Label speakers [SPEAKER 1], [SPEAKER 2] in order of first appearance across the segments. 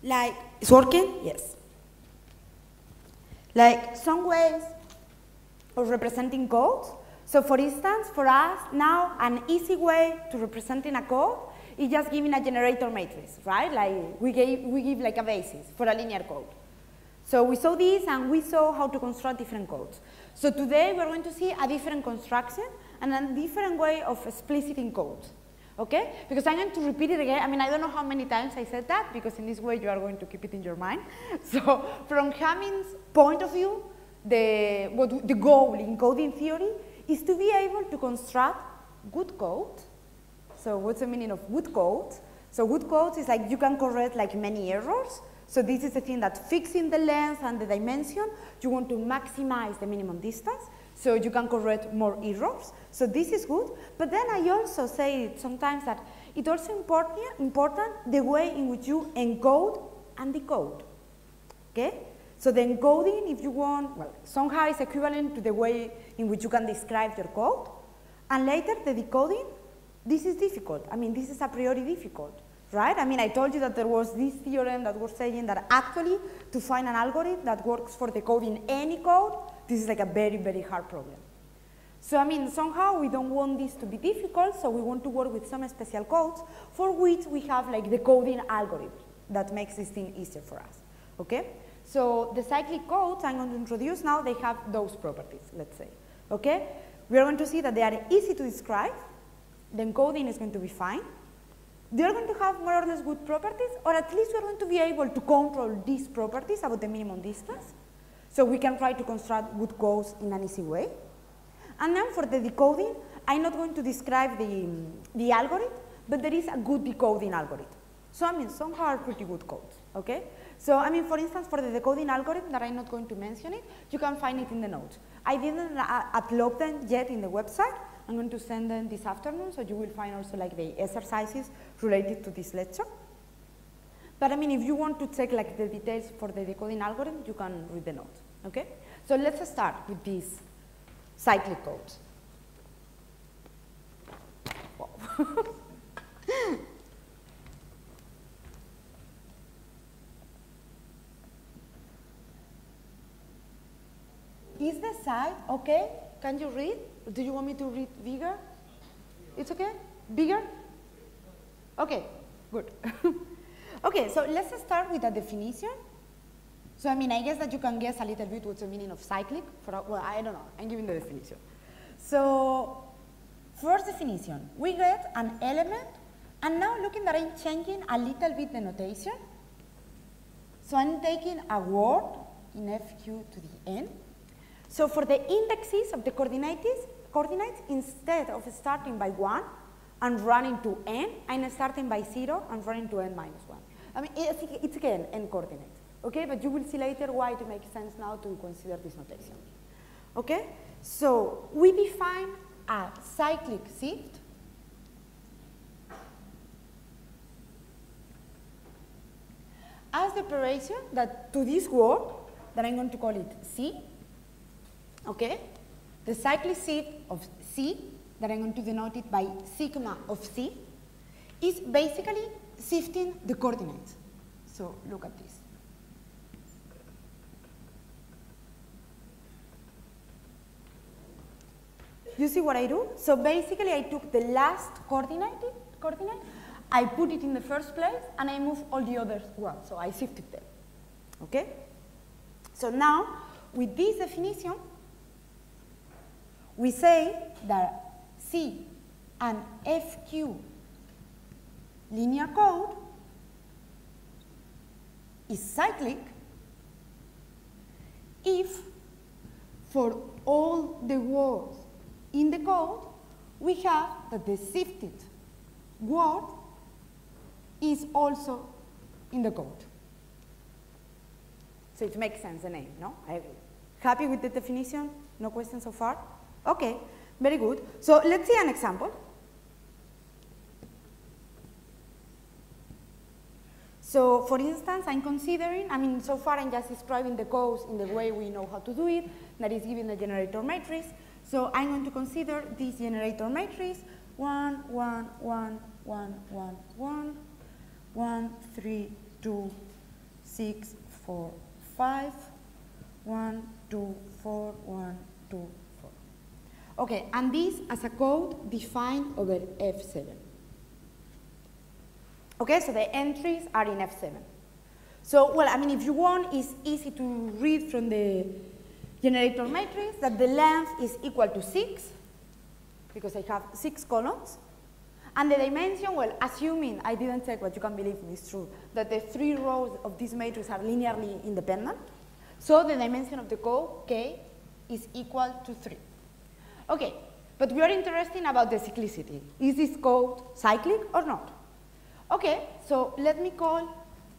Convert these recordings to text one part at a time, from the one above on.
[SPEAKER 1] Like, it's working? Yes. Like some ways of representing codes. So for instance, for us now, an easy way to representing a code is just giving a generator matrix, right? Like we give like a basis for a linear code. So we saw this and we saw how to construct different codes. So today we're going to see a different construction and a different way of expliciting codes. Okay? Because I'm going to repeat it again. I mean, I don't know how many times I said that, because in this way you are going to keep it in your mind. So from Hamming's point of view, the goal in coding theory is to be able to construct good code. So what's the meaning of good code? So good code is like you can correct like many errors. So this is the thing that fixing the length and the dimension, you want to maximize the minimum distance. So you can correct more errors. So this is good. But then I also say sometimes that it's also important the way in which you encode and decode. Okay? So the encoding, if you want, well, somehow is equivalent to the way in which you can describe your code. And later the decoding, this is difficult. I mean, this is a priori difficult, right? I mean, I told you that there was this theorem that was saying that actually to find an algorithm that works for decoding any code, this is like a very, very hard problem. So I mean, somehow we don't want this to be difficult, so we want to work with some special codes for which we have like the coding algorithm that makes this thing easier for us, okay? So the cyclic codes I'm going to introduce now, they have those properties, let's say, okay? We are going to see that they are easy to describe, the encoding is going to be fine, they are going to have more or less good properties, or at least we are going to be able to control these properties about the minimum distance. So we can try to construct good codes in an easy way. And then for the decoding, I'm not going to describe the algorithm, but there is a good decoding algorithm. So I mean, some are pretty good codes, okay? So I mean, for instance, for the decoding algorithm that I'm not going to mention it, you can find it in the notes. I didn't upload them yet in the website. I'm going to send them this afternoon, so you will find also like the exercises related to this lecture. But I mean, if you want to check like the details for the decoding algorithm, you can read the notes, okay? So let's start with these cyclic codes. Wow. Is the site okay? Can you read? Or do you want me to read bigger? It's okay? Bigger? Okay, good. Okay, so let's start with a definition. So I mean, I guess that you can guess a little bit what's the meaning of cyclic. Well, I don't know, I'm giving the definition. So first definition, we get an element, and now looking that I'm changing a little bit the notation. So I'm taking a word in FQ to the n. So for the indexes of the coordinates, instead of starting by 1 and running to n, I'm starting by 0 and running to n minus 1. I mean, it's again n coordinate, okay? But you will see later why it makes sense now to consider this notation, okay? So we define a cyclic shift as the operation that to this word, that I'm going to call it C, okay? The cyclic shift of C, that I'm going to denote it by sigma of C, is basically shifting the coordinates. So look at this. You see what I do? So basically I took the last coordinate, I put it in the first place, and I move all the others well. So I shifted them, okay? So now, with this definition, we say that C and FQ linear code is cyclic if for all the words in the code we have that the shifted word is also in the code. So it makes sense, the name, no? Happy with the definition? No questions so far? Okay, very good. So let's see an example. So for instance, I'm considering, I mean, so far I'm just describing the codes in the way we know how to do it, that is given the generator matrix. So I'm going to consider this generator matrix 1, 1, 1, 1, 1, 1, 1, 3, 2, 6, 4, 5, 1, 2, 4, 1, 2, 4. Okay, and this as a code defined over F7. Okay, so the entries are in F7. So, well, I mean, if you want, it's easy to read from the generator matrix that the length is equal to 6, because I have 6 columns. And the dimension, well, assuming, I didn't check, but you can believe me, it's true, that the 3 rows of this matrix are linearly independent. So the dimension of the code, K, is equal to 3. Okay, but we are interested about the cyclicity. Is this code cyclic or not? Okay, so let me call,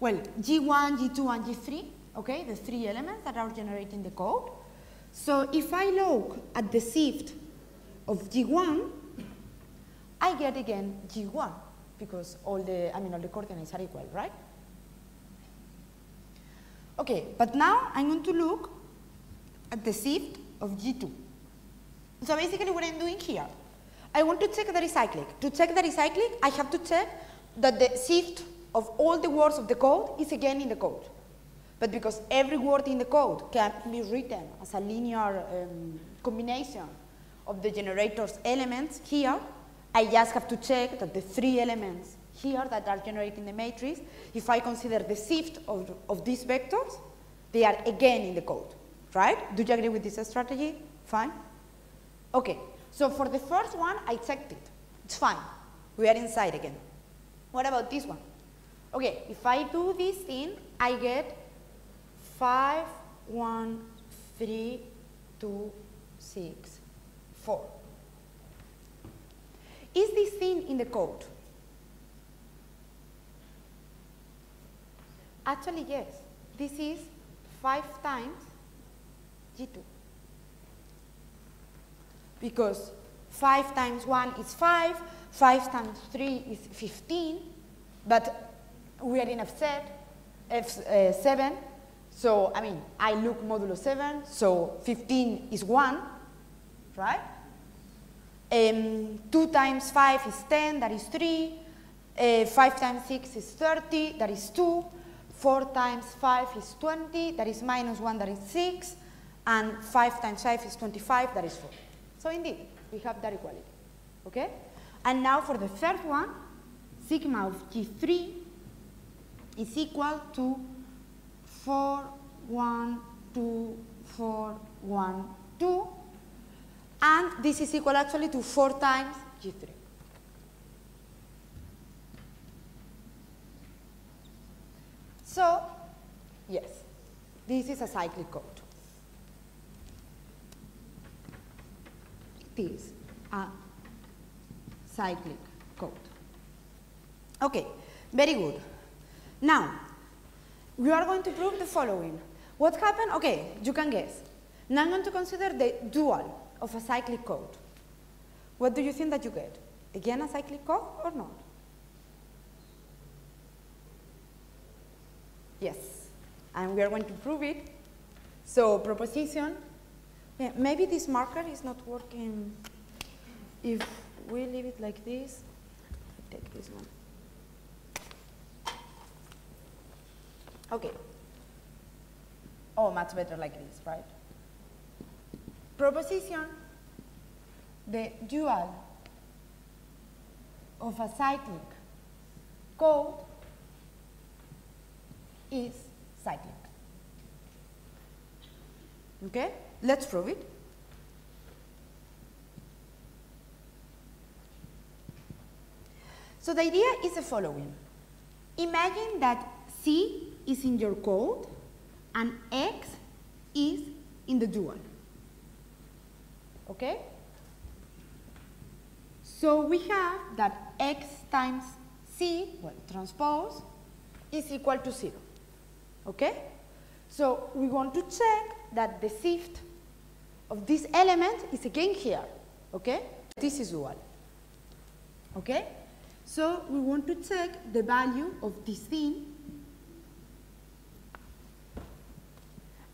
[SPEAKER 1] well, G1, G2, and G3, okay, the 3 elements that are generating the code. So if I look at the shift of G1, I get again G1, because all the coordinates are equal, right? Okay, but now I'm going to look at the shift of G2. So basically what I'm doing here, I want to check that it's cyclic. To check that it's cyclic, I have to check that the shift of all the words of the code is again in the code. But because every word in the code can be written as a linear combination of the generator's elements here, I just have to check that the 3 elements here that are generating the matrix, if I consider the shift of these vectors, they are again in the code, right? Do you agree with this strategy? Fine? Okay, so for the first one, I checked it. It's fine. We are inside again. What about this one? Okay, if I do this thing, I get 5, 1, 3, 2, 6, 4. Is this thing in the code? Actually, yes. This is 5 times G2. Because 5 times 1 is 5, 5 times 3 is 15, but we are in F7, so, I mean, I look modulo 7, so 15 is 1, right? 2 times 5 is 10, that is 3. 5 times 6 is 30, that is 2. 4 times 5 is 20, that is minus 1, that is 6. And 5 times 5 is 25, that is 4. So indeed, we have that equality, okay? And now for the third one, sigma of G3 is equal to 4, 1, 2, 4, 1, 2. And this is equal actually to 4 times G3. So, yes, this is a cyclic code. It is a cyclic code. Okay, very good. Now, we are going to prove the following. What happened? Okay, you can guess. Now I'm going to consider the dual of a cyclic code. What do you think that you get? Again, a cyclic code or not? Yes, and we are going to prove it. So proposition, yeah, maybe this marker is not working. If we leave it like this, take this one. Okay. Oh, much better like this, right? Proposition, the dual of a cyclic code is cyclic. Okay, let's prove it. So the idea is the following. Imagine that C is in your code and X is in the dual. Okay? So we have that X times C, well, transpose, is equal to 0. Okay? So we want to check that the shift of this element is again here. Okay? This is dual. Okay? So we want to check the value of this thing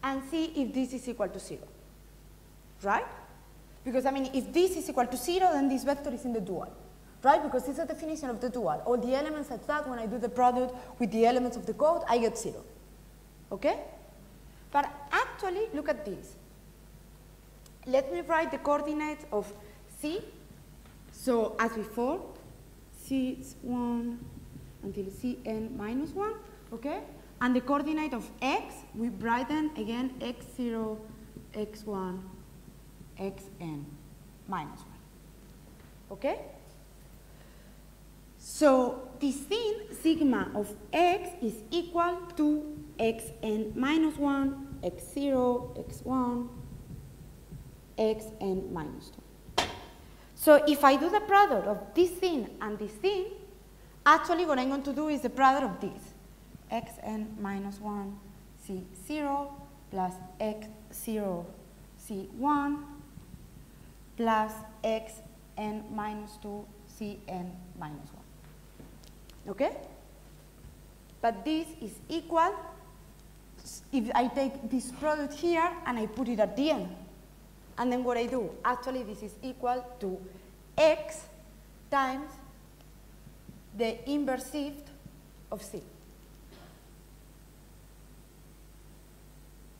[SPEAKER 1] and see if this is equal to 0. Right? Because, I mean, if this is equal to 0, then this vector is in the dual. Right? Because it's the definition of the dual. All the elements such that when I do the product with the elements of the code, I get 0. okay? But actually, look at this. Let me write the coordinates of C. So as before, C1 until Cn minus 1, okay? And the coordinate of x, we write them again, x0, x1, xn minus 1, okay? So this thing, sigma of x is equal to xn minus 1, x0, x1, xn minus 2. So if I do the product of this thing and this thing, actually what I'm going to do is the product of this. Xn minus 1 C0 plus x0 C1 plus xn minus 2 Cn minus 1. Okay? But this is equal, if I take this product here and I put it at the end. And then what I do, actually this is equal to x times the inversive of C.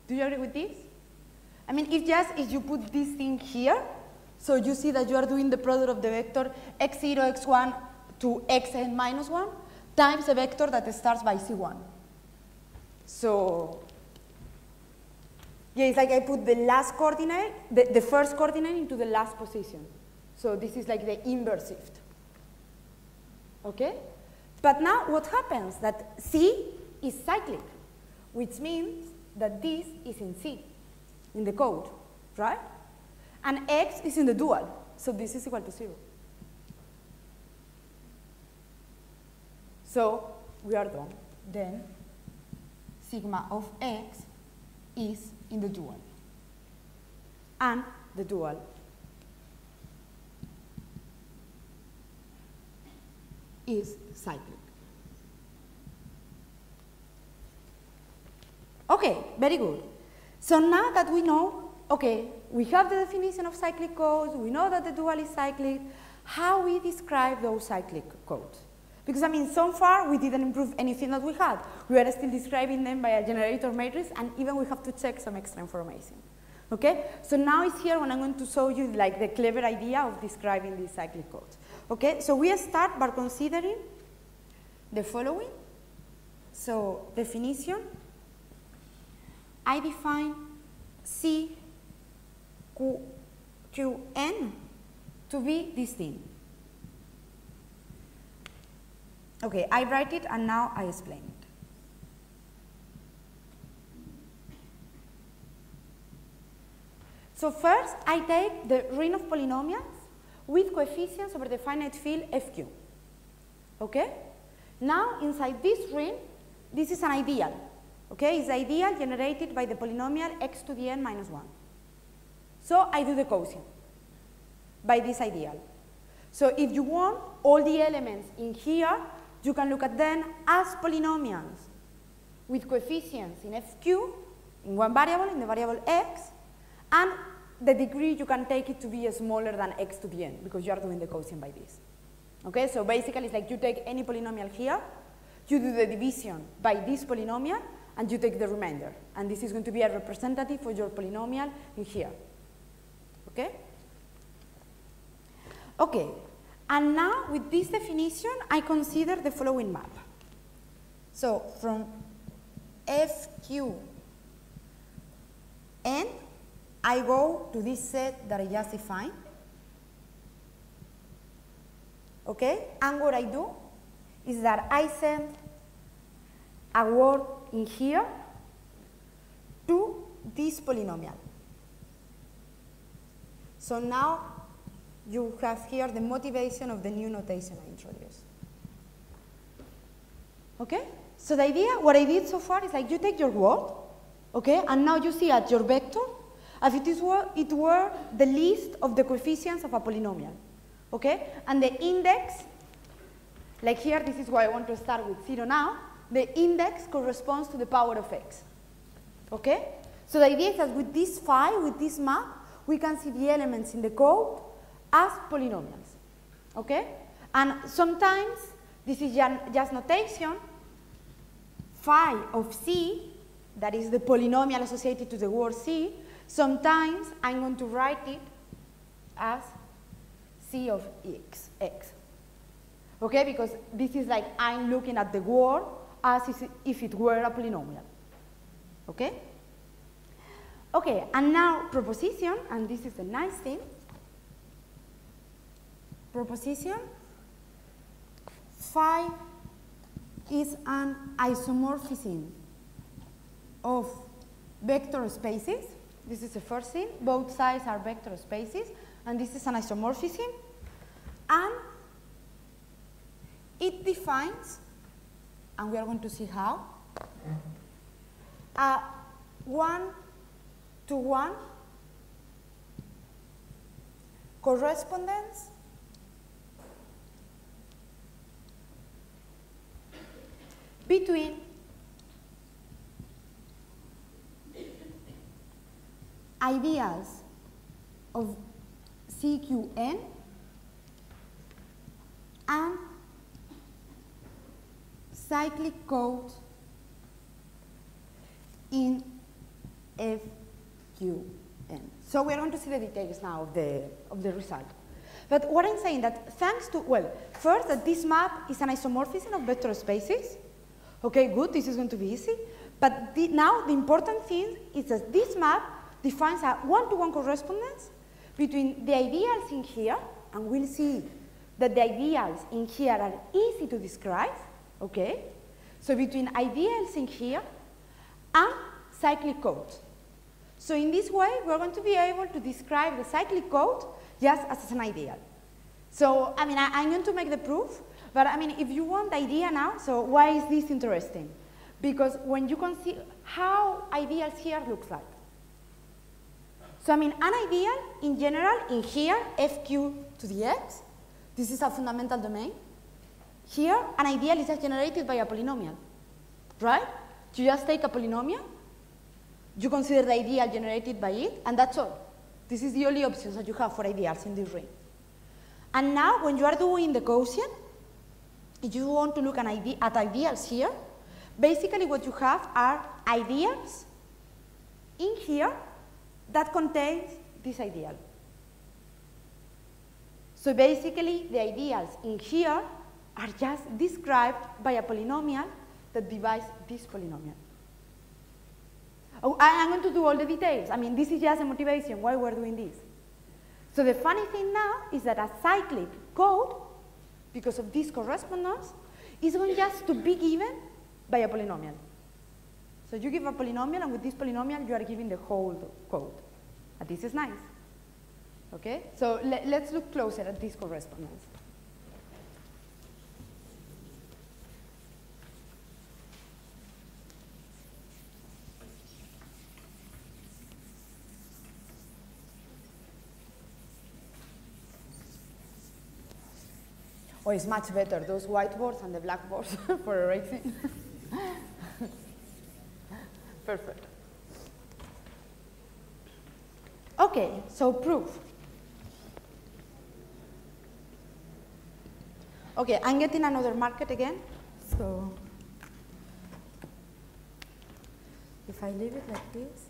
[SPEAKER 1] Do you agree with this? I mean, if you put this thing here, so you see that you are doing the product of the vector x0, x1 to xn minus 1 times a vector that starts by C1. So, yeah, it's like I put the last coordinate, the first coordinate into the last position. So this is like the inversive. Okay? But now what happens? That C is cyclic, which means that this is in C, in the code, right? And x is in the dual, so this is equal to 0. So we are done. Then sigma of x is in the dual. And the dual is cyclic. Okay, very good. So now that we know, okay, we have the definition of cyclic codes, we know that the dual is cyclic, how we describe those cyclic codes? Because, I mean, so far we didn't improve anything that we had. We are still describing them by a generator matrix, and even we have to check some extra information. Okay? So now it's here when I'm going to show you like the clever idea of describing these cyclic codes. Okay? So we start by considering the following. So definition. I define C, Q, N to be this thing. Okay, I write it and now I explain it. So first, I take the ring of polynomials with coefficients over the finite field FQ. Okay? Now, inside this ring, this is an ideal. Okay, it's the ideal generated by the polynomial x to the n minus 1. So I do the quotient by this ideal. So if you want all the elements in here, you can look at them as polynomials with coefficients in FQ, in one variable, in the variable x, and the degree you can take it to be smaller than x to the n, because you are doing the quotient by this. Okay, so basically it's like you take any polynomial here, you do the division by this polynomial, and you take the remainder. And this is going to be a representative for your polynomial in here. Okay? Okay, and now with this definition, I consider the following map. So from FQ N, I go to this set that I just defined. Okay, and what I do is that I send a word in here to this polynomial. So now you have here the motivation of the new notation I introduced. Okay? So the idea, what I did so far is like you take your word, okay, and now you see at your vector as it were the list of the coefficients of a polynomial. Okay? And the index, like here, this is why I want to start with 0 now. The index corresponds to the power of x. Okay? So the idea is that with this file, with this map, we can see the elements in the code as polynomials. Okay? And sometimes, this is just notation, phi of C that is the polynomial associated to the word C, sometimes I'm going to write it as C of x. Okay, because this is like I'm looking at the word as if it were a polynomial. Okay? Okay, and now proposition, and this is the nice thing. Proposition phi is an isomorphism of vector spaces. This is the first thing. Both sides are vector spaces, and this is an isomorphism. And it defines, and we are going to see how, a one-to-one correspondence between ideals of CQN and cyclic code in FQN. So we are going to see the details now of the result. But what I'm saying that thanks to, well, first that this map is an isomorphism of vector spaces. Okay, good, this is going to be easy. But now the important thing is that this map defines a one-to-one correspondence between the ideals in here, and we'll see that the ideals in here are easy to describe, okay? So between ideals in here and cyclic code. So in this way, we're going to be able to describe the cyclic code just as an ideal. So, I mean, I'm going to make the proof, but I mean, if you want the idea now, so why is this interesting? Because when you can see how ideals here looks like. So, I mean, an ideal, in general, in here, FQ to the x, this is a fundamental domain. Here, an ideal is just generated by a polynomial, right? You just take a polynomial, you consider the ideal generated by it, and that's all. This is the only options that you have for ideals in this ring. And now, when you are doing the quotient, if you want to look at ideals here, basically what you have are ideals in here that contains this ideal. So basically, the ideals in here are just described by a polynomial that divides this polynomial. Oh, I'm going to do all the details. I mean, this is just a motivation why we're doing this. So the funny thing now is that a cyclic code, because of this correspondence, is going just to be given by a polynomial. So you give a polynomial, and with this polynomial, you are giving the whole code. And this is nice. Okay? So let's look closer at this correspondence. Oh, it's much better, those whiteboards and the blackboards for erasing. Perfect. Okay, so proof. Okay, I'm getting another market again. So if I leave it like this.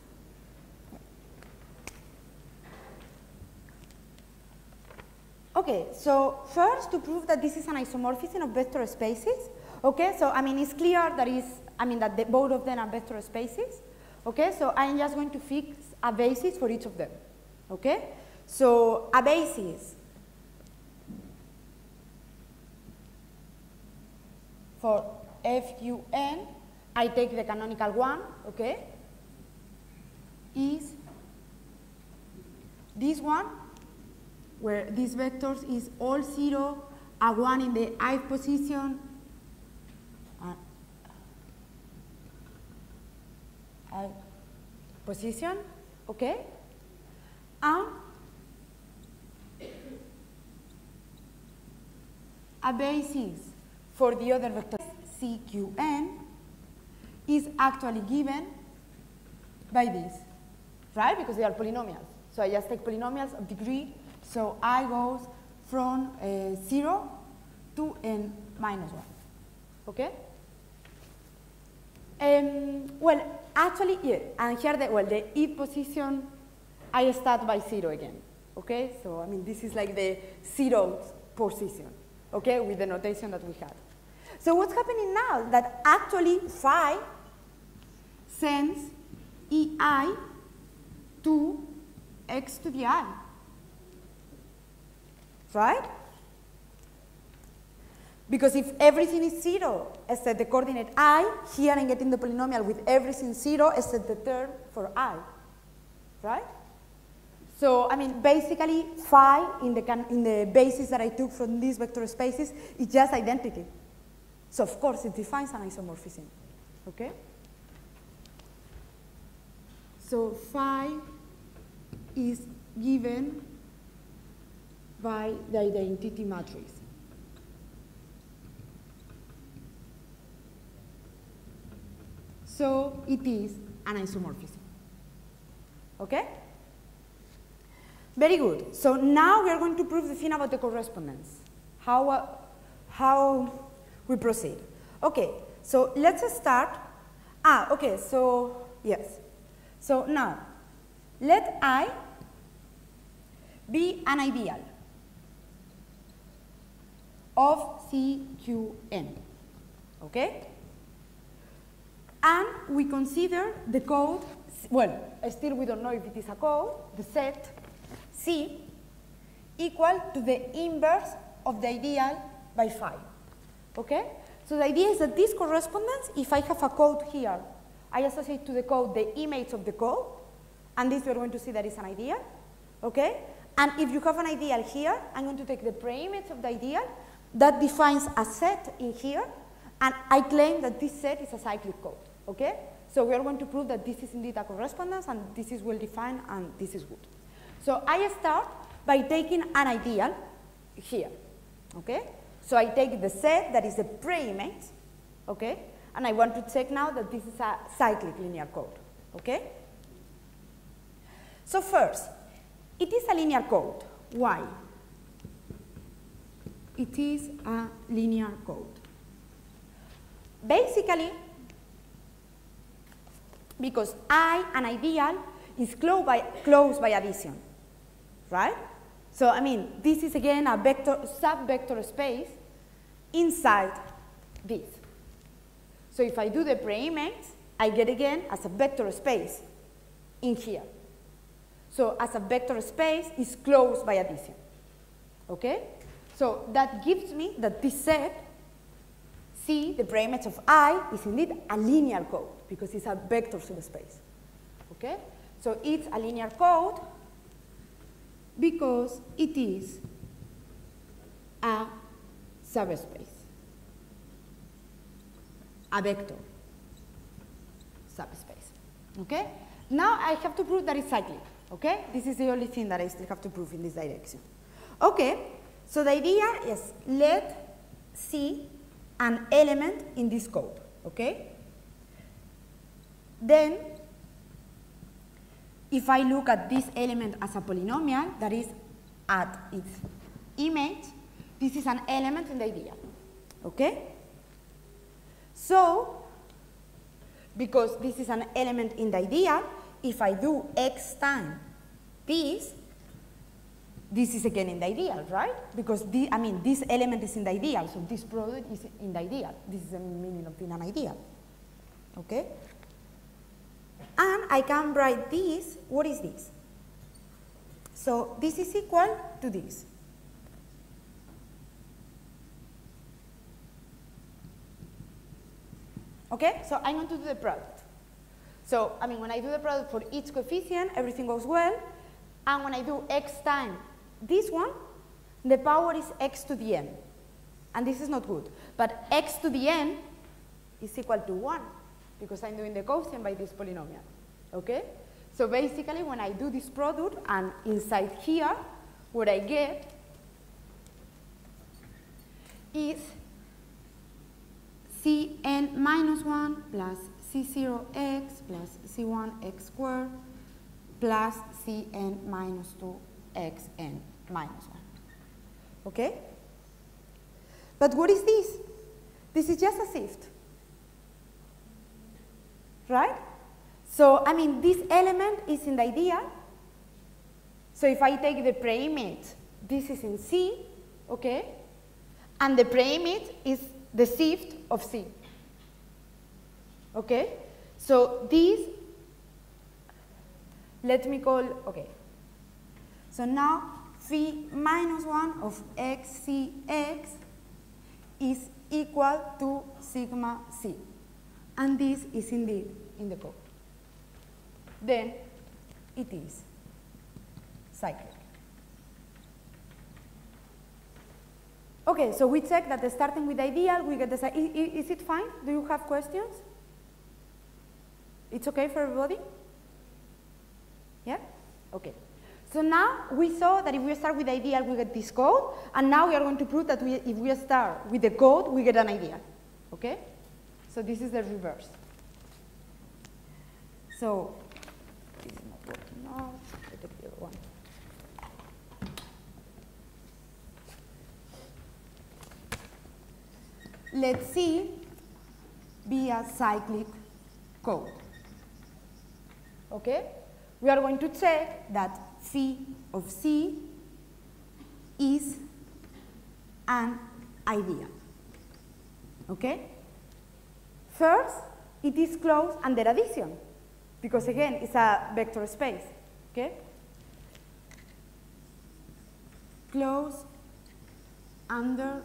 [SPEAKER 1] Okay, so first to prove that this is an isomorphism of vector spaces. Okay, so I mean it's clear that both of them are vector spaces. Okay, so I'm just going to fix a basis for each of them. Okay, so a basis for FQN, I take the canonical one. Okay, is this one, where this vectors is all 0, a 1 in the ith position, okay? And a basis for the other vector CQN is actually given by this, right? Because they are polynomials. So I just take polynomials of degree. So I goes from 0 to n minus 1, okay? Well, actually, yeah, and here the if position, I start by 0 again, okay? So, I mean, this is like the 0th position, okay, with the notation that we had. So what's happening now? That actually phi sends ei to x to the I, right? Because if everything is 0 except the coordinate I, here I'm getting the polynomial with everything 0 except the term for I, right? So, I mean, basically, phi in the basis that I took from these vector spaces is just identity. So, of course, it defines an isomorphism, okay? So, phi is given by the identity matrix. So, it is an isomorphism, okay? Very good. So now we are going to prove the thing about the correspondence. How we proceed. Okay, so let's start. Okay, so yes. So now, let I be an ideal of CQN, okay? And we consider the code, well, still we don't know if it is a code, the set C equal to the inverse of the ideal by phi, okay? So the idea is that this correspondence, if I have a code here, I associate to the code the image of the code, and this we're going to see that is an ideal, okay? And if you have an ideal here, I'm going to take the preimage of the ideal that defines a set in here, and I claim that this set is a cyclic code, okay? So we are going to prove that this is indeed a correspondence, and this is well defined, and this is good. So I start by taking an ideal here, okay? So I take the set that is the preimage, okay? And I want to check now that this is a cyclic linear code, okay? So first, it is a linear code. Why? It is a linear code. Basically, because an ideal is closed by addition, right? So, I mean, this is again a vector, sub-vector space inside this. So if I do the preimage, I get again as a vector space in here. So as a vector space is closed by addition, okay? So that gives me that this set, C, the preimage of I, is indeed a linear code because it's a vector subspace, okay? So it's a linear code because it is a subspace, a vector subspace, okay? Now I have to prove that it's cyclic, okay? This is the only thing that I still have to prove in this direction. Okay, so the idea is let C an element in this code, okay? Then, if I look at this element as a polynomial, that is at its image, this is an element in the ideal, okay? So, because this is an element in the ideal, if I do x times this is again in the ideal, right? Because this element is in the ideal, so this product is in the ideal. This is the meaning of being an ideal, okay? And I can write this, what is this? So this is equal to this. Okay, so I'm going to do the product. So, I mean, when I do the product for each coefficient, everything goes well. And when I do x times this one, the power is x to the n. And this is not good. But x to the n is equal to 1, because I'm doing the quotient by this polynomial, okay? So basically, when I do this product, and inside here, what I get is Cn minus 1 plus C0x plus C1x squared plus Cn minus 2xn minus 1, okay? But what is this? This is just a shift. right? So, I mean, this element is in the ideal. So if I take the preimage, this is in C, okay? And the preimage is the shift of C, okay? So this, let me call, okay. So now phi minus 1 of xcx is equal to sigma C. And this is indeed in the code. Then it is cyclic. Okay, so we check that starting with the ideal, we get the, is it fine? Do you have questions? It's okay for everybody? Yeah? Okay. So now we saw that if we start with the ideal, we get this code, and now we are going to prove that if we start with the code, we get an ideal. Okay? So this is the reverse. So this is not working now. I take the other one. Let's see via cyclic code. Okay? We are going to check that phi of C is an ideal. Okay? First, it is closed under addition, because again, it's a vector space. Okay? Closed under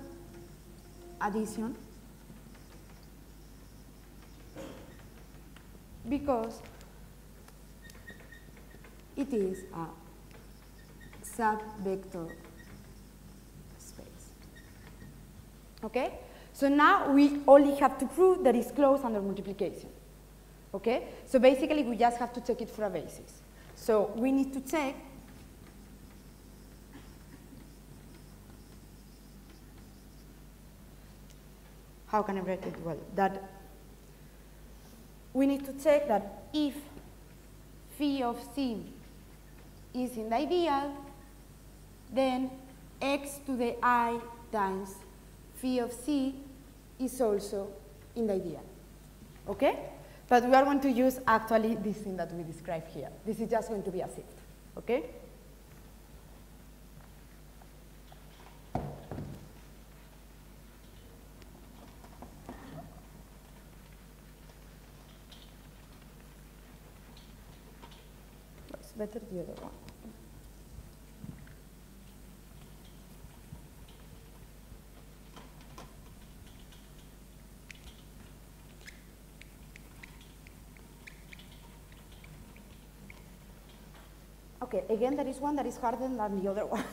[SPEAKER 1] addition because it is a subvector space. Okay? So now we only have to prove that it's closed under multiplication. Okay? So basically we just have to check it for a basis. So we need to check how can I write it well? That we need to check that if phi of C is in the ideal, then x to the I times phi of C is also in the ideal. Okay? But we are going to use actually this thing that we describe here. This is just going to be a shift. Okay? Better the other one. Okay, again, there is one that is harder than the other one.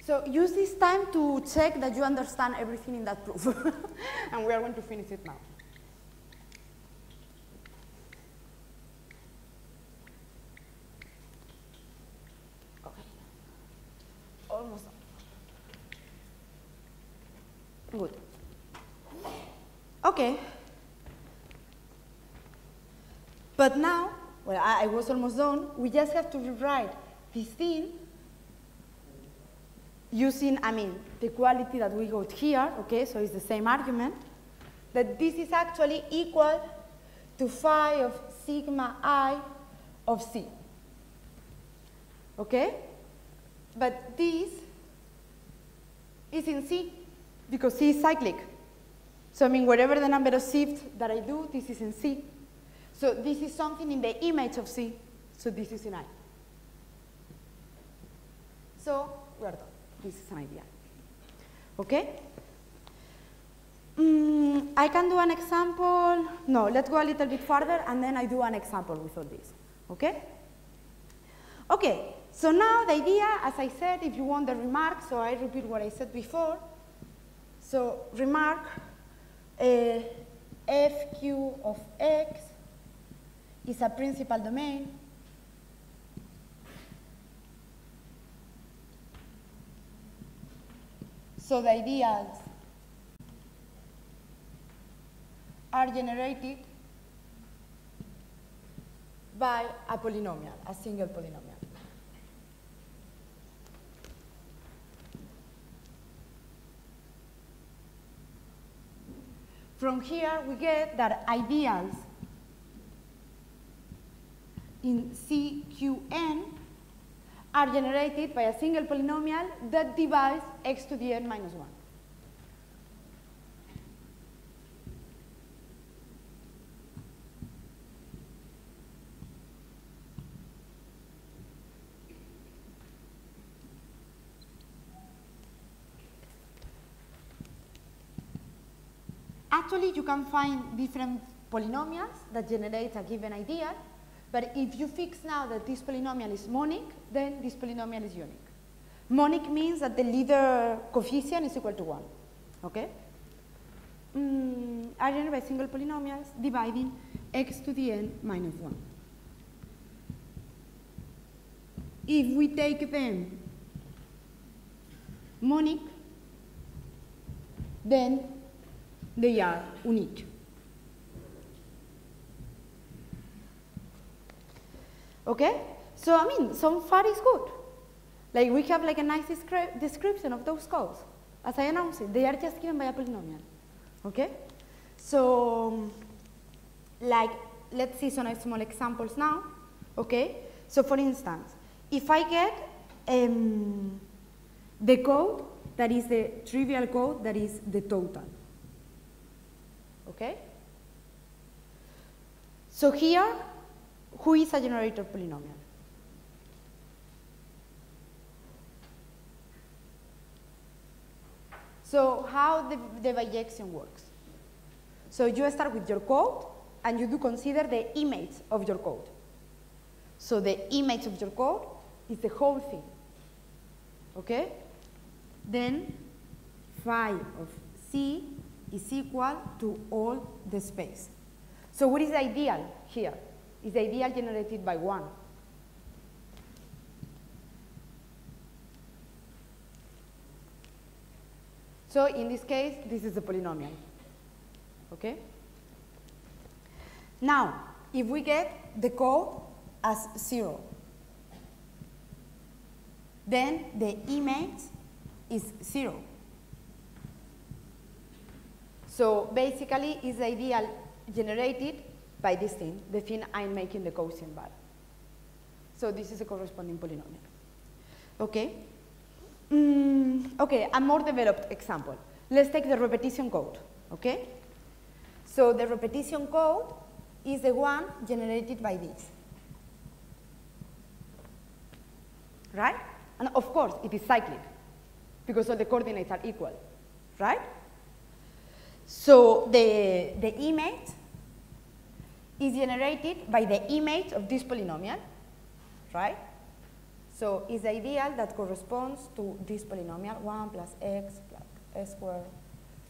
[SPEAKER 1] So use this time to check that you understand everything in that proof. And we are going to finish it now. Okay. Almost done. Good. Okay. But now, well, I was almost done. We just have to rewrite this thing using, I mean, the quality that we got here, okay, so it's the same argument, that this is actually equal to phi of sigma I of C, okay? But this is in C, because C is cyclic. So, I mean, whatever the number of shifts that I do, this is in C. So this is something in the image of C, so this is in I. So, we're done. This is an idea. Okay? I can do an example. No, let's go a little bit further, and then I do an example with all this. Okay? Okay, so now the idea, as I said, if you want the remark, so I repeat what I said before. So remark, FQ of X is a principal domain. So the ideals are generated by a polynomial, a single polynomial. from here we get that ideals in CQN are generated by a single polynomial that divides x to the n minus 1. Actually, you can find different polynomials that generate a given ideal, but if you fix now that this polynomial is monic, then this polynomial is unique. Monic means that the leader coefficient is equal to 1, okay? Are generated by single polynomials dividing x to the n minus 1. If we take them monic, then they are unique. Okay? So, I mean, so far is good. Like, we have like a nice description of those codes. As I announced it, they are just given by a polynomial. Okay? So, like, let's see some small examples now. Okay? So, for instance, if I get the code that is the trivial code that is the total. Okay? So here, who is a generator polynomial? So how the bijection works? So you start with your code, and you do consider the image of your code. So the image of your code is the whole thing. Okay? Then phi of C is equal to all the space. So what is the ideal here? Is the ideal generated by 1. So in this case, this is a polynomial. Okay? Now, if we get the code as 0, then the image is 0. So basically, it's the ideal generated by this thing, the thing I'm making the quotient value. So this is a corresponding polynomial. Okay? Okay, a more developed example. Let's take the repetition code. Okay? So the repetition code is the one generated by this. Right? And of course, it is cyclic, because all the coordinates are equal. Right? So the image is generated by the image of this polynomial, right? So it's the ideal that corresponds to this polynomial, 1 plus x squared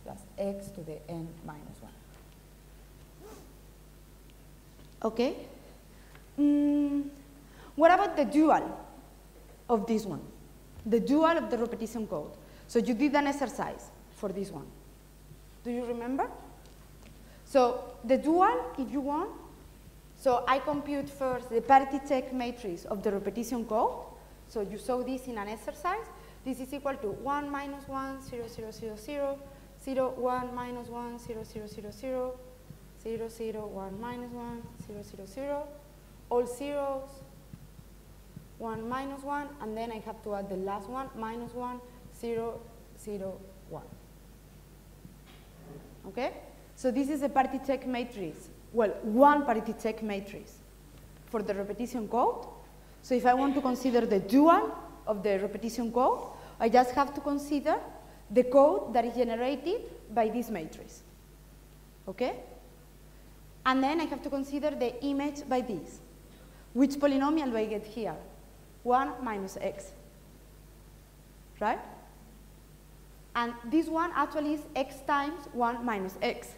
[SPEAKER 1] plus x to the n minus 1. Okay? What about the dual of this one? The dual of the repetition code. So you did an exercise for this one. Do you remember? So the dual, if you want, so I compute first the parity check matrix of the repetition code. So you saw this in an exercise. This is equal to 1 minus 1, 0, 0, 0, 0, 0, 1 minus 1, 0, 0, 0, 0, 0, 0, 1 minus 1, 0, 0, 0, all zeros, 1 minus 1, and then I have to add the last one, minus 1, 0, 0, 1. Okay? So this is a parity check matrix. Well, one parity check matrix for the repetition code. So if I want to consider the dual of the repetition code, I just have to consider the code that is generated by this matrix. Okay? And then I have to consider the image by this. Which polynomial do I get here? 1 minus x. Right? And this one actually is x times 1 minus x.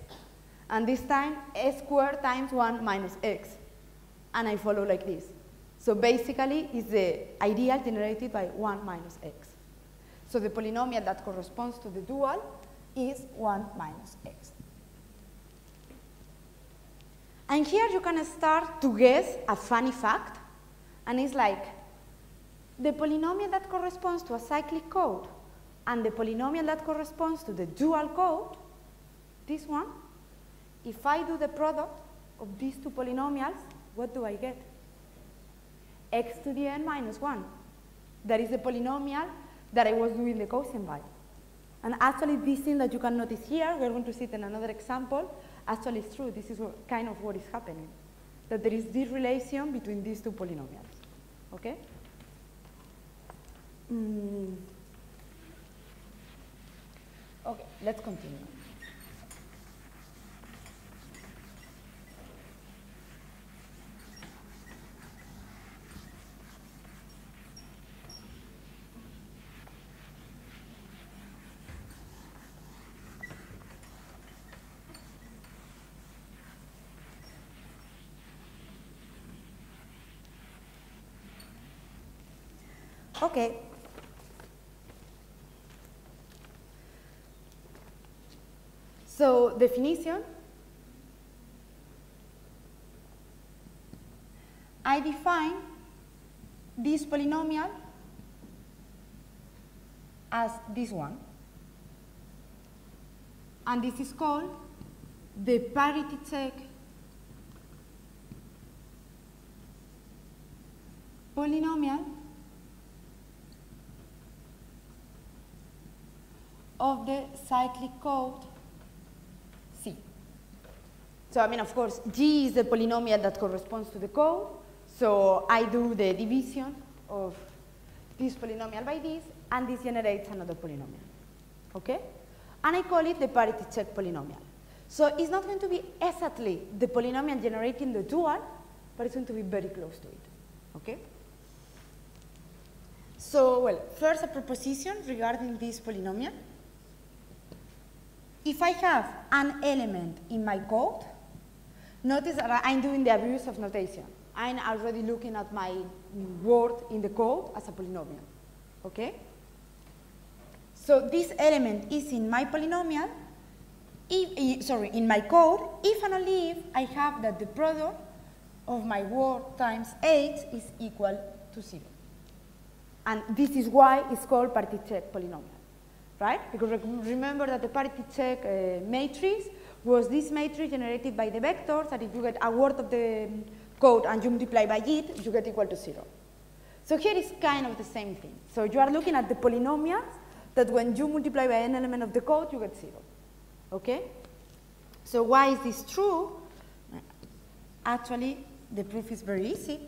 [SPEAKER 1] And this time, s squared times 1 minus x. And I follow like this. So basically, it's the ideal generated by 1 minus x. So the polynomial that corresponds to the dual is 1 minus x. And here you can start to guess a funny fact. And it's like, the polynomial that corresponds to a cyclic code and the polynomial that corresponds to the dual code, this one, if I do the product of these two polynomials, what do I get? X to the n minus 1. That is the polynomial that I was doing the quotient by. And actually, this thing that you can notice here, we're going to see it in another example, actually is true. This is kind of what is happening, that there is this relation between these two polynomials. Okay? Okay, let's continue. Okay. So, definition. I define this polynomial as this one. And this is called the parity check polynomial of the cyclic code C. So, I mean, of course, G is the polynomial that corresponds to the code. So, I do the division of this polynomial by this, and this generates another polynomial. Okay? And I call it the parity check polynomial. So, it's not going to be exactly the polynomial generating the dual, but it's going to be very close to it. Okay? So, well, first a proposition regarding this polynomial. If I have an element in my code, notice that I'm doing the abuse of notation. I'm already looking at my word in the code as a polynomial. Okay? So this element is in my polynomial, in my code, if and only if I have that the product of my word times 8 is equal to 0. And this is why it's called parity check polynomial. Right? Because remember that the parity check matrix was this matrix generated by the vectors, that if you get a word of the code and you multiply by it, you get equal to 0. So here is kind of the same thing. So you are looking at the polynomials that when you multiply by an element of the code, you get 0. Okay? So why is this true? Actually, the proof is very easy.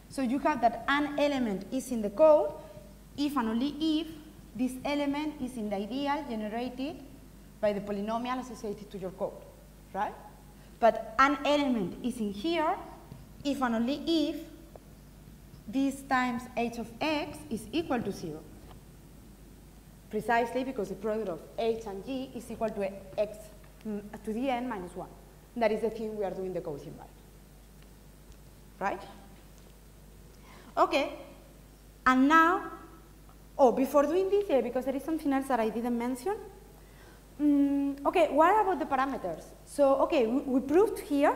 [SPEAKER 1] So you have that an element is in the code if and only if this element is in the ideal generated by the polynomial associated to your code, right? But an element is in here if and only if this times h of x is equal to 0. Precisely because the product of h and g is equal to x to the n minus 1. That is the thing we are doing the quotient by. Right? Okay. And now, before doing this, because there is something else that I didn't mention. Okay, what about the parameters? So, okay, we proved here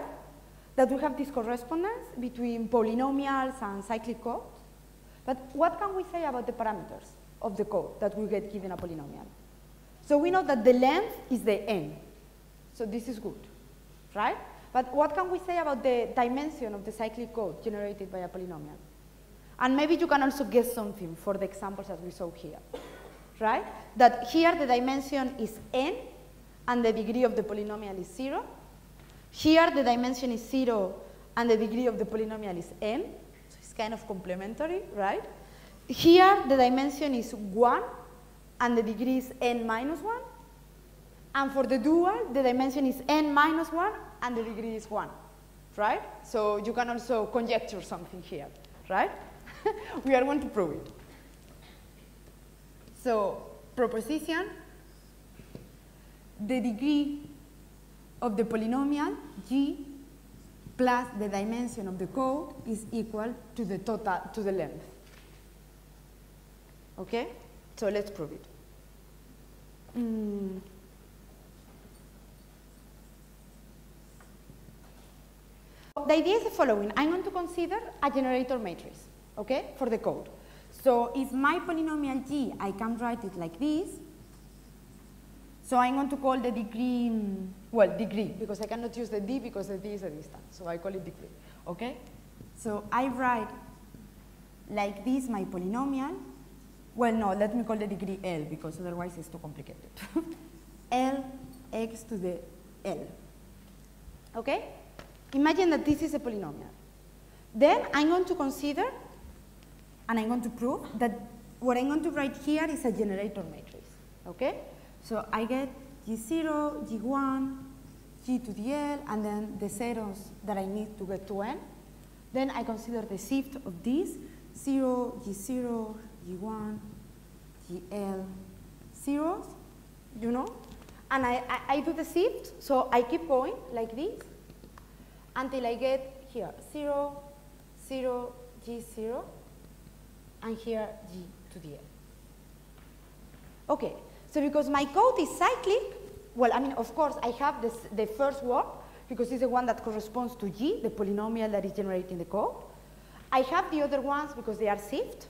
[SPEAKER 1] that we have this correspondence between polynomials and cyclic code. But what can we say about the parameters of the code that we get given a polynomial? So we know that the length is the n. So this is good, right? But what can we say about the dimension of the cyclic code generated by a polynomial? And maybe you can also guess something for the examples that we saw here, right? That here the dimension is n, and the degree of the polynomial is 0. Here the dimension is 0, and the degree of the polynomial is n. So it's kind of complementary, right? Here the dimension is 1, and the degree is n minus 1. And for the dual, the dimension is n minus 1, and the degree is 1, right? So you can also conjecture something here, right? We are going to prove it. So, proposition, the degree of the polynomial g plus the dimension of the code is equal to the total, to the length. Okay? So let's prove it. The idea is the following. I'm going to consider a generator matrix, okay, for the code. So if my polynomial g, I can write it like this. So I'm going to call the degree, well, degree, because I cannot use the d because the d is a distance. So I call it degree, okay? So I write like this my polynomial. Well, no, let me call the degree L because otherwise it's too complicated. L x to the L, okay? Imagine that this is a polynomial. Then I'm going to consider, and I'm going to prove that what I'm going to write here is a generator matrix, okay? So I get G0, G1, G to the L, and then the zeros that I need to get to N. Then I consider the shift of these, 0, G0, G1, GL, zeros, you know? And I do the shift, so I keep going like this until I get here 0, 0, G0, and here G to the L. Okay, so because my code is cyclic, well, I mean, of course, I have the first word, because it's the one that corresponds to G, the polynomial that is generating the code. I have the other ones because they are shift.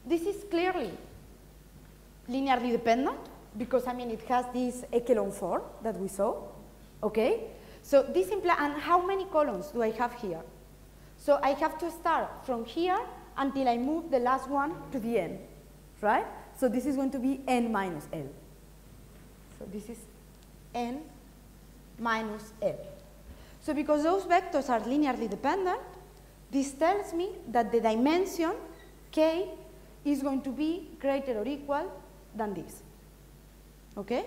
[SPEAKER 1] This is clearly linearly dependent, because, I mean, it has this echelon form that we saw, okay? So this implies, and how many columns do I have here? So I have to start from here until I move the last one to the end, right? So this is going to be n minus L. So this is n minus L. So because those vectors are linearly dependent, this tells me that the dimension k is going to be greater or equal than this, okay?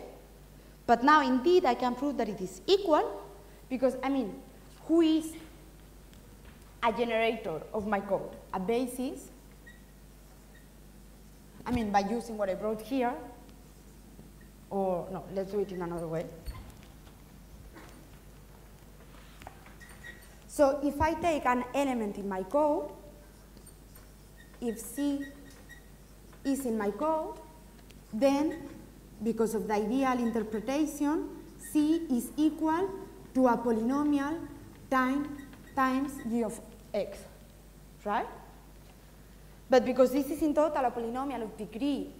[SPEAKER 1] But now indeed I can prove that it is equal because, I mean, who is a generator of my code? A basis, I mean, by using what I wrote here, or no, let's do it in another way. So if I take an element in my code, if C is in my code, then because of the ideal interpretation, C is equal to a polynomial times g of x, right? But because this is in total a polynomial of degree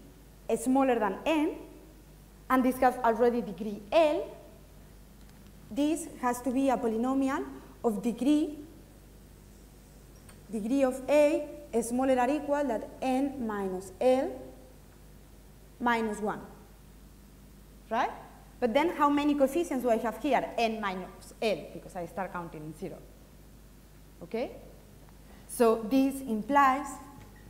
[SPEAKER 1] smaller than n, and this has already degree L, this has to be a polynomial of degree of A smaller or equal than n minus L minus 1, right? But then how many coefficients do I have here? N minus L, because I start counting in 0, okay? So this implies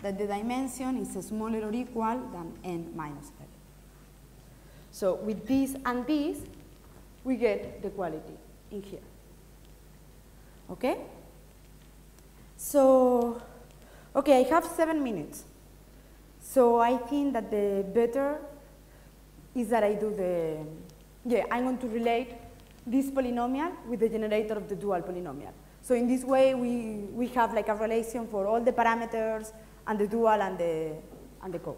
[SPEAKER 1] that the dimension is smaller or equal than n minus L. So with this and this, we get the quality in here, okay? So, okay, I have 7 minutes. So I think that the better is that I do the, I'm going to relate this polynomial with the generator of the dual polynomial. So in this way, we have like a relation for all the parameters and the dual and the code.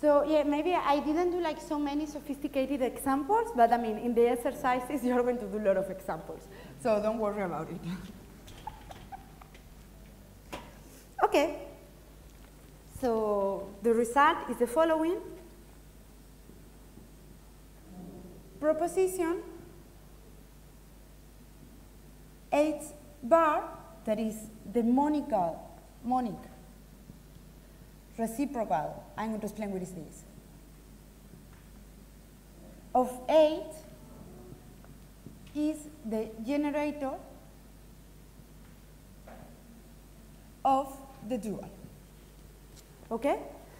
[SPEAKER 1] So yeah, maybe I didn't do like so many sophisticated examples, but I mean, in the exercises, you're going to do a lot of examples. So don't worry about it. Okay. So the result is the following. Proposition H bar, that is the monic reciprocal, I'm going to explain what is this, of 8 is the generator of the dual, okay?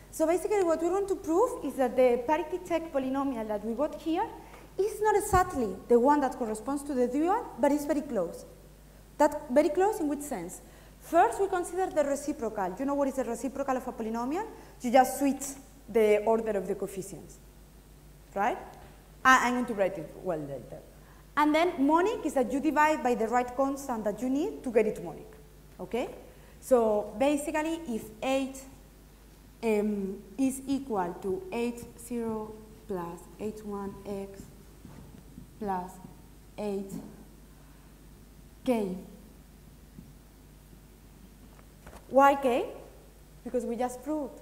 [SPEAKER 1] So basically what we want to prove is that the parity check polynomial that we got here is not exactly the one that corresponds to the dual, but it's very close. That very close in which sense? First, we consider the reciprocal. You know what is the reciprocal of a polynomial? You just switch the order of the coefficients, right? I'm going to write it well later. And then monic is that you divide by the right constant that you need to get it monic, okay? So basically, if 8 is equal to 8,0 plus 8,1x plus 8k. Why k? Because we just proved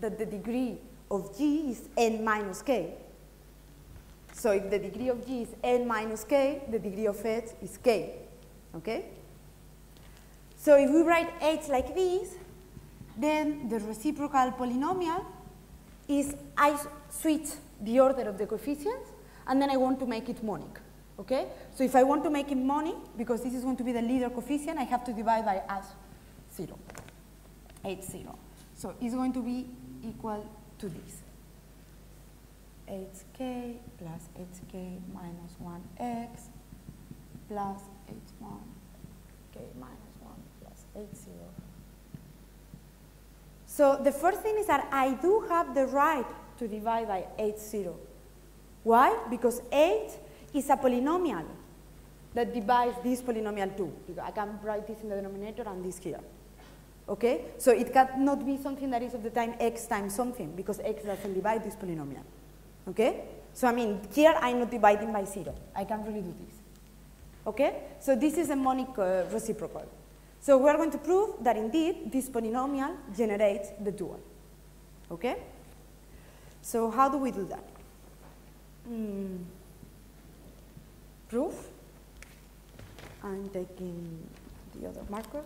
[SPEAKER 1] that the degree of g is n minus k. So if the degree of g is n minus k, the degree of h is k, okay? So if we write h like this, then the reciprocal polynomial is I switch the order of the coefficients, and then I want to make it monic, okay? So if I want to make it monic, because this is going to be the leader coefficient, I have to divide by h0, h0. So it's going to be equal to this. Hk plus hk minus 1x plus h1k minus 1 plus h0. So the first thing is that I do have the right to divide by h0. Why? Because h is a polynomial that divides this polynomial too. I can write this in the denominator and this here. Okay? So it cannot be something that is of the time x times something, because x doesn't divide this polynomial. Okay? So I mean, here I'm not dividing by 0. I can't really do this. Okay? So this is a monic reciprocal. So we're going to prove that indeed this polynomial generates the dual. Okay? So how do we do that? Proof. I'm taking the other marker.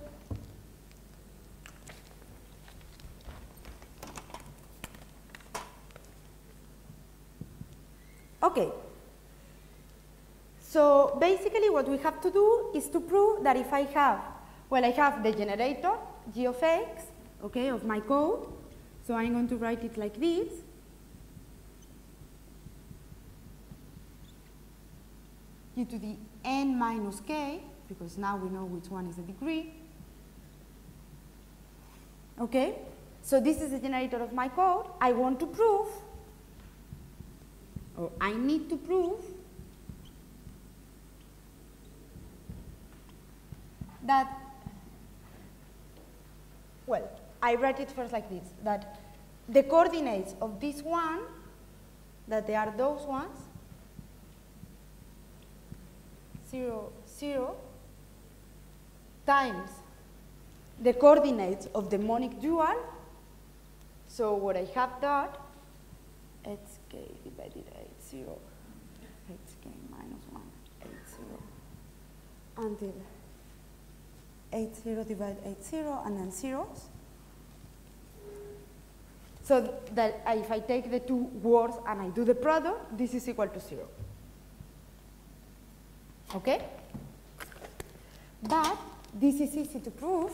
[SPEAKER 1] Okay. So basically what we have to do is to prove that if I have, well, I have the generator, g of x, okay, of my code. So I'm going to write it like this. G to the n minus k, because now we know which one is the degree. Okay, so this is the generator of my code. I want to prove, or I need to prove, that, well, I write it first like this, that the coordinates of this one, that they are those ones, 0, 0, times the coordinates of the monic dual. So what I have that, hk divided 8, 0, hk minus 1, 8, 0, until 8, 0 divide 8, 0, and then zeros. So that if I take the two words and I do the product, this is equal to 0. Okay? But this is easy to prove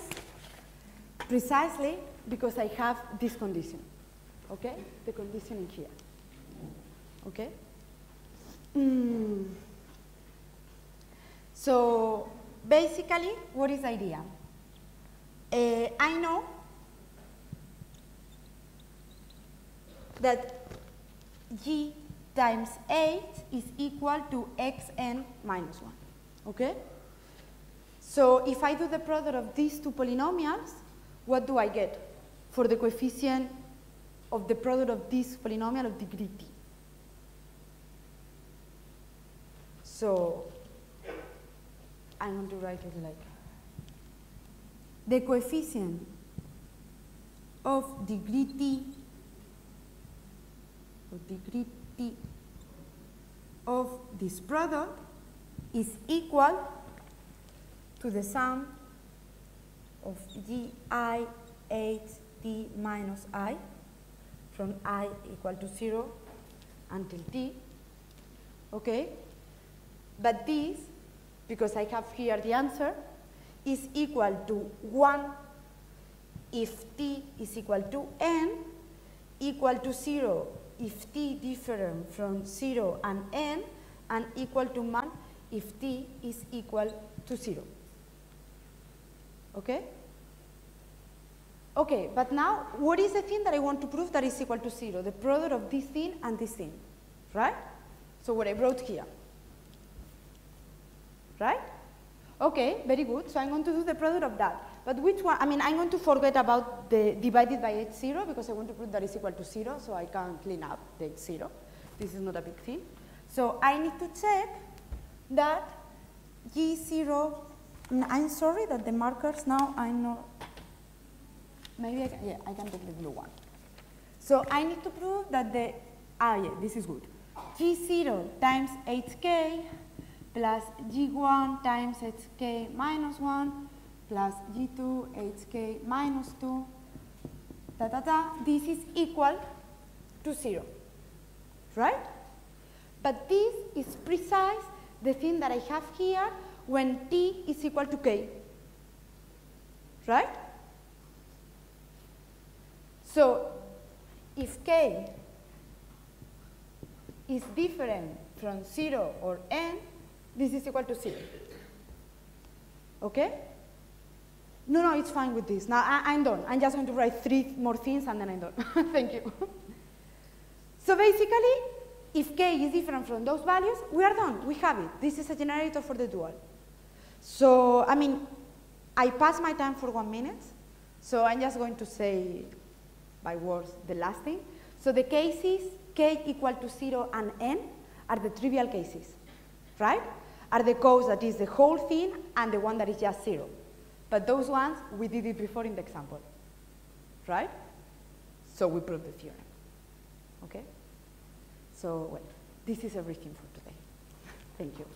[SPEAKER 1] precisely because I have this condition. Okay? The condition in here. Okay? So basically, what is the idea? I know that g times 8 is equal to xn minus 1. Okay? So if I do the product of these two polynomials, what do I get for the coefficient of the product of this polynomial of degree t? So I'm going to write it like the coefficient of degree t of this product is equal to the sum of gi 8t minus I from I equal to 0 until t. Okay? But this, because I have here the answer, is equal to 1 if t is equal to n, equal to 0 if t different from 0 and n, and equal to 1 if t is equal to 0. Okay? Okay, but now, what is the thing that I want to prove that is equal to 0? The product of this thing and this thing, right? So what I wrote here, right? Okay, very good. So I'm going to do the product of that. But which one? I mean, I'm going to forget about the divided by h0 because I want to prove that is equal to 0, so I can clean up the h0. This is not a big thing. So I need to check that g0, I'm sorry that the markers now I'm not, maybe I can, yeah, I can take the blue one. So I need to prove that the, yeah, this is good. G0 times hk plus G1 times hk minus 1 plus G2 hk minus 2, this is equal to 0, right? But this is precise the thing that I have here when t is equal to k, right? So if k is different from 0 or n, this is equal to 0. Okay? No, it's fine with this. Now I'm done. I'm just going to write 3 more things and then I'm done. Thank you. So basically, if k is different from those values, we are done. We have it. This is a generator for the dual. So, I mean, I passed my time for 1 minute. So I'm just going to say by words the last thing. So the cases k equal to 0 and n are the trivial cases, right? Are the case that is the whole thing and the one that is just 0. But those ones, we did it before in the example, right? So we proved the theorem, okay? So, well, this is everything for today. Thank you.